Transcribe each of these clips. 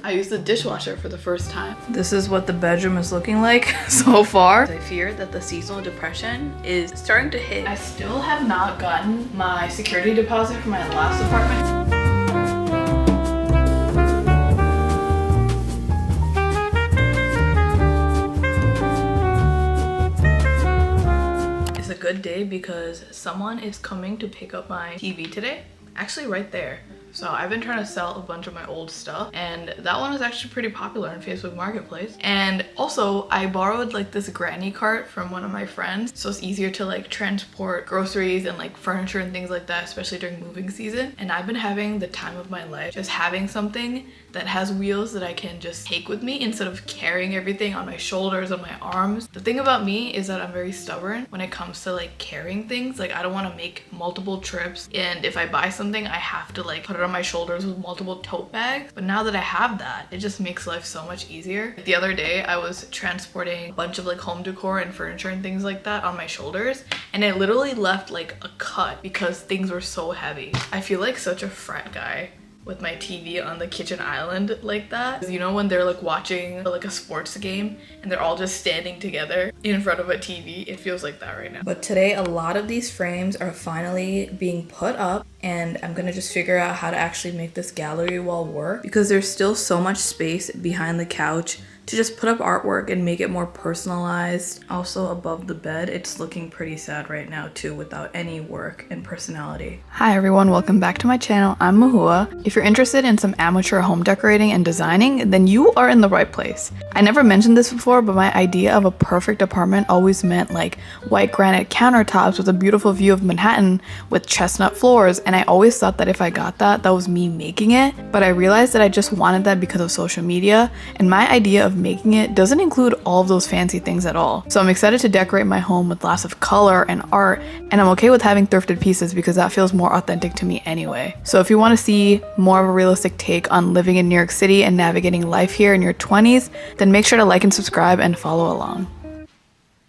I used the dishwasher for the first time. This is what the bedroom is looking like so far. I fear that the seasonal depression is starting to hit. I still have not gotten my security deposit from my last apartment. It's a good day because someone is coming to pick up my TV today. Actually right there. So I've been trying to sell a bunch of my old stuff, and that one is actually pretty popular on Facebook Marketplace. And also I borrowed like this granny cart from one of my friends, so it's easier to like transport groceries and like furniture and things like that, especially during moving season. And I've been having the time of my life just having something that has wheels that I can just take with me instead of carrying everything on my shoulders, on my arms. The thing about me is that I'm very stubborn when it comes to like carrying things. Like I don't want to make multiple trips, and if I buy something I have to like put it on my shoulders with multiple tote bags. But now that I have that, it just makes life so much easier. The other day I was transporting a bunch of like home decor and furniture and things like that on my shoulders, and it literally left like a cut because things were so heavy. I feel like such a frat guy with my TV on the kitchen island like that. You know when they're like watching like a sports game and they're all just standing together in front of a TV? It feels like that right now. But today a lot of these frames are finally being put up, and I'm gonna just figure out how to actually make this gallery wall work because there's still so much space behind the couch to just put up artwork and make it more personalized. Also above the bed, it's looking pretty sad right now too without any work and personality. Hi everyone, welcome back to my channel. I'm Mahua. If you're interested in some amateur home decorating and designing, then you are in the right place. I never mentioned this before, but my idea of a perfect apartment always meant like white granite countertops with a beautiful view of Manhattan with chestnut floors, and I always thought that if I got that, that was me making it. But I realized that I just wanted that because of social media, and my idea of making it doesn't include all of those fancy things at all. So I'm excited to decorate my home with lots of color and art, and I'm okay with having thrifted pieces because that feels more authentic to me anyway. So if you want to see more of a realistic take on living in New York City and navigating life here in your 20s, then make sure to like and subscribe and follow along.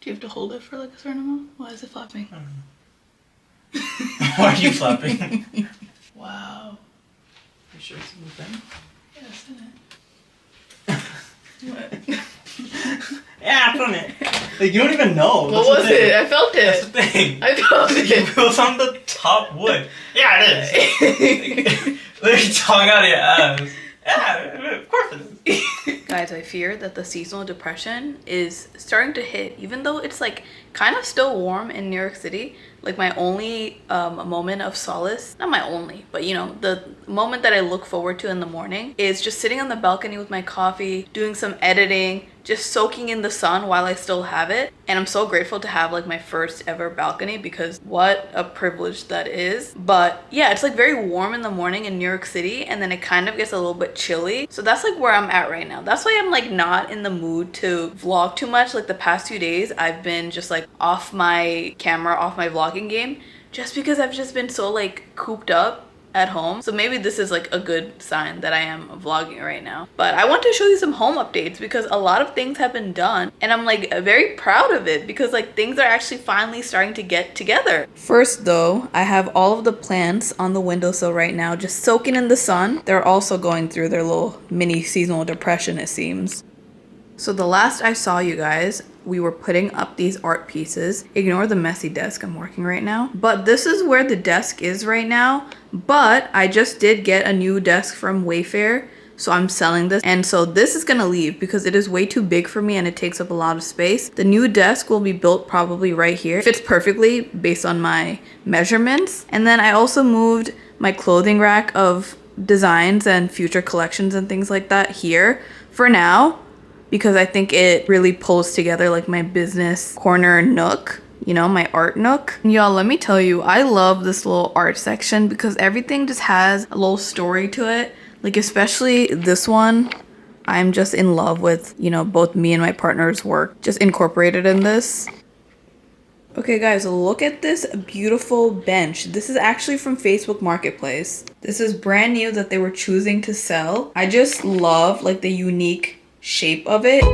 Do you have to hold it for like a certain amount? Why is it flapping? I don't know. Why are you flapping? Wow. You sure it's moving? Yes, isn't it? What? Yeah, put it. Like, you don't even know. What was it? I felt it. That's the thing. I felt it. It was on the top wood. Yeah, it is. Like, tongue out of your ass. Yeah, of course it is. Guys, I fear that the seasonal depression is starting to hit, even though it's like kind of still warm in New York City. Like my only moment of solace, not my only, but you know, the moment that I look forward to in the morning is just sitting on the balcony with my coffee, doing some editing, just soaking in the sun while I still have it. And I'm so grateful to have like my first ever balcony because what a privilege that is. But yeah, it's like very warm in the morning in New York City, and then it kind of gets a little bit chilly. So that's like where I'm at right now. That's why I'm like not in the mood to vlog too much. Like the past 2 days, I've been just like off my camera, off my vlogging game, just because I've just been so like cooped up at home. So maybe this is like a good sign that I am vlogging right now. But I want to show you some home updates because a lot of things have been done, and I'm like very proud of it because like things are actually finally starting to get together. First though, I have all of the plants on the windowsill right now just soaking in the sun. They're also going through their little mini seasonal depression, it seems. So the last I saw you guys, we were putting up these art pieces. Ignore the messy desk I'm working right now. But this is where the desk is right now. But I just did get a new desk from Wayfair, so I'm selling this. And so this is gonna leave because it is way too big for me and it takes up a lot of space. The new desk will be built probably right here. It fits perfectly based on my measurements. And then I also moved my clothing rack of designs and future collections and things like that here for now, because I think it really pulls together like my business corner nook, you know, my art nook. And y'all, let me tell you, I love this little art section because everything just has a little story to it. Like especially this one, I'm just in love with, you know, both me and my partner's work just incorporated in this. Okay guys, look at this beautiful bench. This is actually from Facebook Marketplace. This is brand new that they were choosing to sell. I just love like the unique shape of it.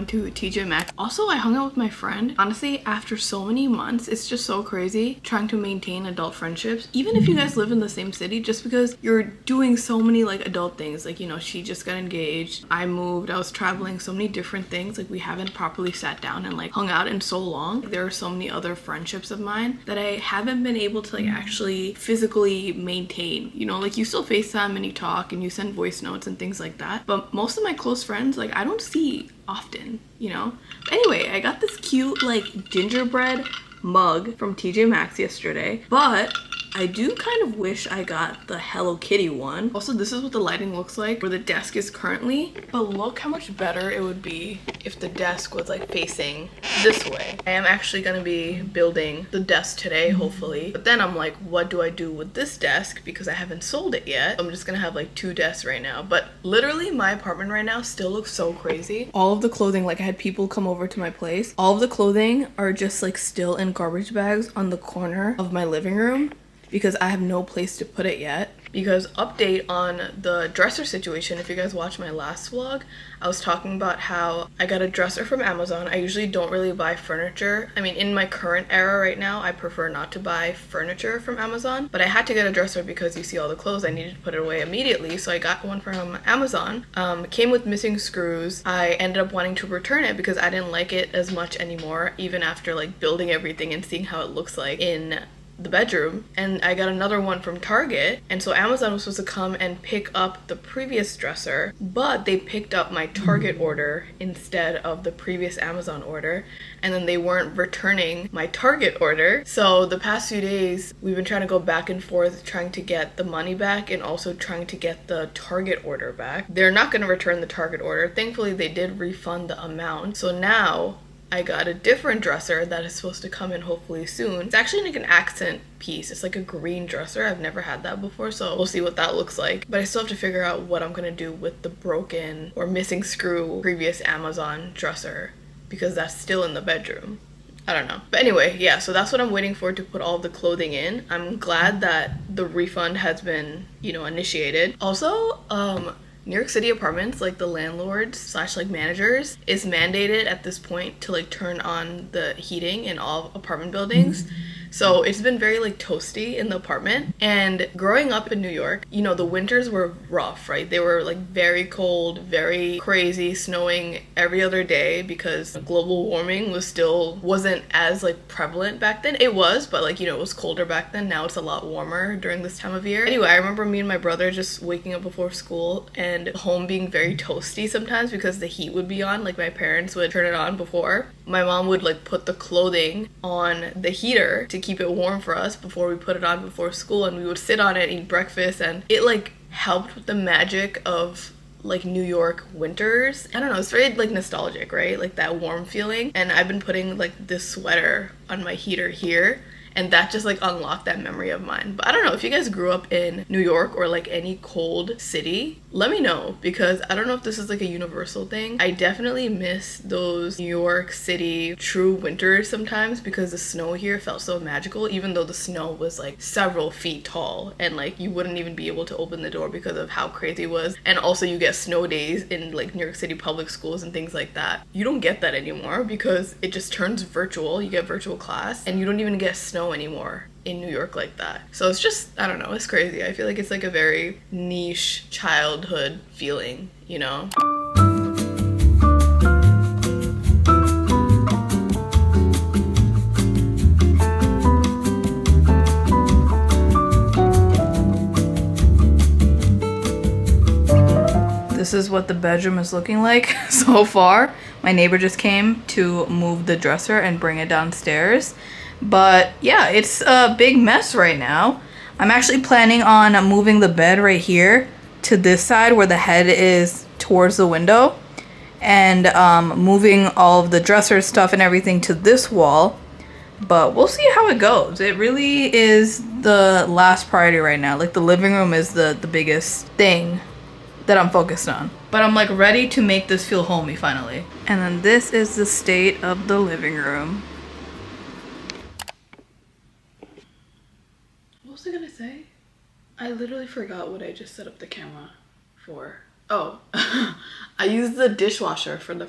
went to TJ Maxx. Also, I hung out with my friend. Honestly, after so many months, it's just so crazy trying to maintain adult friendships. Even if you guys live in the same city, just because you're doing so many like adult things. Like, you know, she just got engaged. I moved. I was traveling. So many different things. Like, we haven't properly sat down and like hung out in so long. There are so many other friendships of mine that I haven't been able to like actually physically maintain. You know, like you still FaceTime and you talk and you send voice notes and things like that. But most of my close friends, like I don't see often, you know? But anyway, I got this cute like gingerbread mug from TJ Maxx yesterday, but I do kind of wish I got the Hello Kitty one. Also, this is what the lighting looks like where the desk is currently, but look how much better it would be if the desk was like facing this way. I am actually gonna be building the desk today, hopefully. But then I'm like, what do I do with this desk? Because I haven't sold it yet. I'm just gonna have like 2 desks right now. But literally my apartment right now still looks so crazy. All of the clothing, like I had people come over to my place. All of the clothing are just like still in garbage bags on the corner of my living room, because I have no place to put it yet. Because update on the dresser situation, if you guys watched my last vlog, I was talking about how I got a dresser from Amazon. I usually don't really buy furniture. I mean, in my current era right now, I prefer not to buy furniture from Amazon, but I had to get a dresser because you see all the clothes, I needed to put it away immediately, so I got one from Amazon. Came with missing screws. I ended up wanting to return it because I didn't like it as much anymore, even after like building everything and seeing how it looks like in the bedroom. And I got another one from Target, and so Amazon was supposed to come and pick up the previous dresser, but they picked up my Target order instead of the previous Amazon order, and then they weren't returning my Target order. So the past few days we've been trying to go back and forth trying to get the money back and also trying to get the Target order back. They're not going to return the Target order. Thankfully they did refund the amount, so now I got a different dresser that is supposed to come in hopefully soon. It's actually like an accent piece. It's like a green dresser. I've never had that before, so we'll see what that looks like. But I still have to figure out what I'm gonna do with the broken or missing screw previous Amazon dresser, because that's still in the bedroom. I don't know. But anyway, yeah, so that's what I'm waiting for to put all of the clothing in. I'm glad that the refund has been, you know, initiated. Also, New York City apartments, like the landlords slash like managers, is mandated at this point to like turn on the heating in all apartment buildings. So it's been very like toasty in the apartment. And growing up in New York, you know, the winters were rough, right? They were like very cold, very crazy, snowing every other day because global warming wasn't as like prevalent back then. It was, but like, you know, it was colder back then. Now it's a lot warmer during this time of year. Anyway, I remember me and my brother just waking up before school and home being very toasty sometimes because the heat would be on. Like my parents would turn it on before. My mom would like put the clothing on the heater to keep it warm for us before we put it on before school, and we would sit on it, eat breakfast, and it like helped with the magic of like New York winters. I don't know, it's very like nostalgic, right? Like that warm feeling. And I've been putting like this sweater on my heater here, and that just like unlocked that memory of mine. But I don't know, if you guys grew up in New York or like any cold city, let me know, because I don't know if this is like a universal thing. I definitely miss those New York City true winters sometimes because the snow here felt so magical, even though the snow was like several feet tall and like you wouldn't even be able to open the door because of how crazy it was. And also you get snow days in like New York City public schools and things like that. You don't get that anymore because it just turns virtual. You get virtual class and you don't even get snow anymore in New York like that. So it's just, I don't know, it's crazy. I feel like it's like a very niche childhood feeling, you know? This is what the bedroom is looking like so far. My neighbor just came to move the dresser and bring it downstairs. But yeah, it's a big mess right now. I'm actually planning on moving the bed right here to this side where the head is towards the window, and moving all of the dresser stuff and everything to this wall. But we'll see how it goes. It really is the last priority right now. Like the living room is the biggest thing that I'm focused on. But I'm like ready to make this feel homey finally. And then this is the state of the living room. What was I gonna say? I literally forgot what I just set up the camera for. Oh, I used the dishwasher for the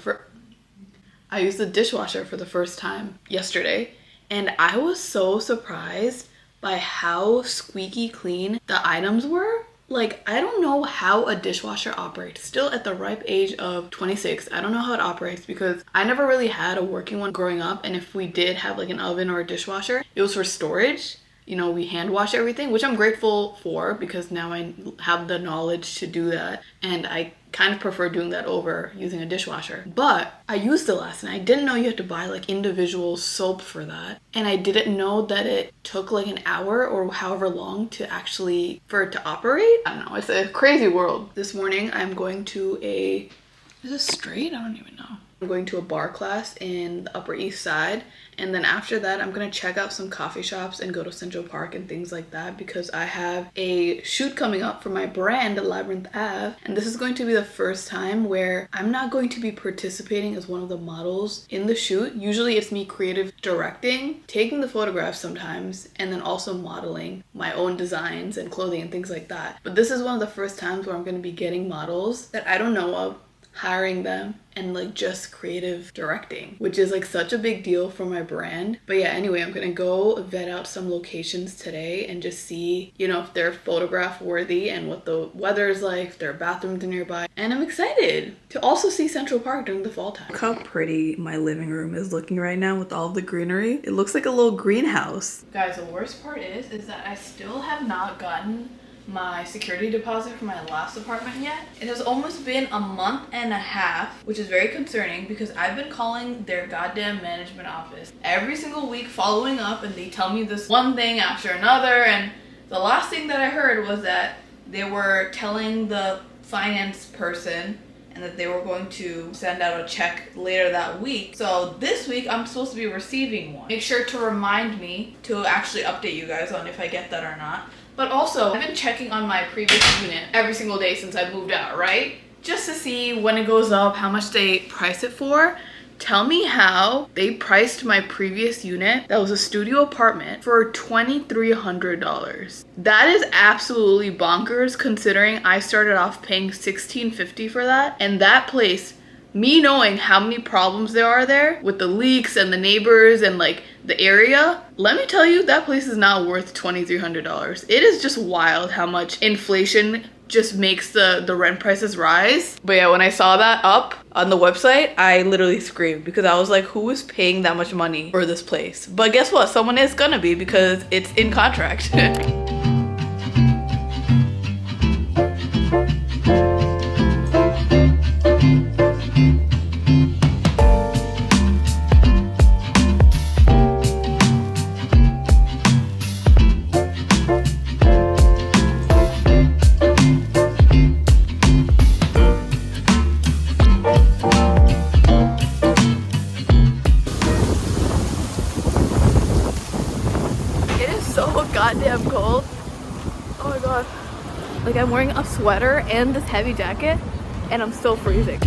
I used the dishwasher for the first time yesterday, and I was so surprised by how squeaky clean the items were. Like, I don't know how a dishwasher operates. Still at the ripe age of 26, I don't know how it operates because I never really had a working one growing up, and if we did have like an oven or a dishwasher, it was for storage. You know, we hand wash everything, which I'm grateful for because now I have the knowledge to do that, and I kind of prefer doing that over using a dishwasher. But I used it last night. I didn't know you had to buy like individual soap for that, and I didn't know that it took like an hour or however long to actually for it to operate. I don't know, it's a crazy world. This morning I'm going to a, is it straight? I don't even know. I'm going to a bar class in the Upper East Side, and then after that I'm gonna check out some coffee shops and go to Central Park and things like that because I have a shoot coming up for my brand, Labyrinth Ave, and this is going to be the first time where I'm not going to be participating as one of the models in the shoot. Usually it's me creative directing, taking the photographs sometimes, and then also modeling my own designs and clothing and things like that. But this is one of the first times where I'm gonna be getting models that I don't know of, hiring them, and like just creative directing, which is like such a big deal for my brand. But yeah, anyway, I'm gonna go vet out some locations today and just see, you know, if they're photograph worthy and what the weather is like, if there are bathrooms nearby. And I'm excited to also see Central Park during the fall time. Look how pretty my living room is looking right now with all of the greenery. It looks like a little greenhouse. Guys, the worst part is that I still have not gotten my security deposit for my last apartment yet. It has almost been a month and a half, which is very concerning because I've been calling their goddamn management office every single week following up, and they tell me this one thing after another, and the last thing that I heard was that they were telling the finance person and that they were going to send out a check later that week. So this week I'm supposed to be receiving one. Make sure to remind me to actually update you guys on if I get that or not. But also, I've been checking on my previous unit every single day since I moved out, right? Just to see when it goes up, how much they price it for. Tell me how they priced my previous unit, that was a studio apartment, for $2,300. That is absolutely bonkers considering I started off paying $1,650 for that. And that place, me knowing how many problems there are there with the leaks and the neighbors and like the area, let me tell you, that place is not worth $2,300. It is just wild how much inflation just makes the rent prices rise. But yeah, when I saw that up on the website, I literally screamed because I was like, who is paying that much money for this place? But guess what? Someone is gonna be because it's in contract. Goddamn cold. Oh my god. Like I'm wearing a sweater and this heavy jacket and I'm still freezing.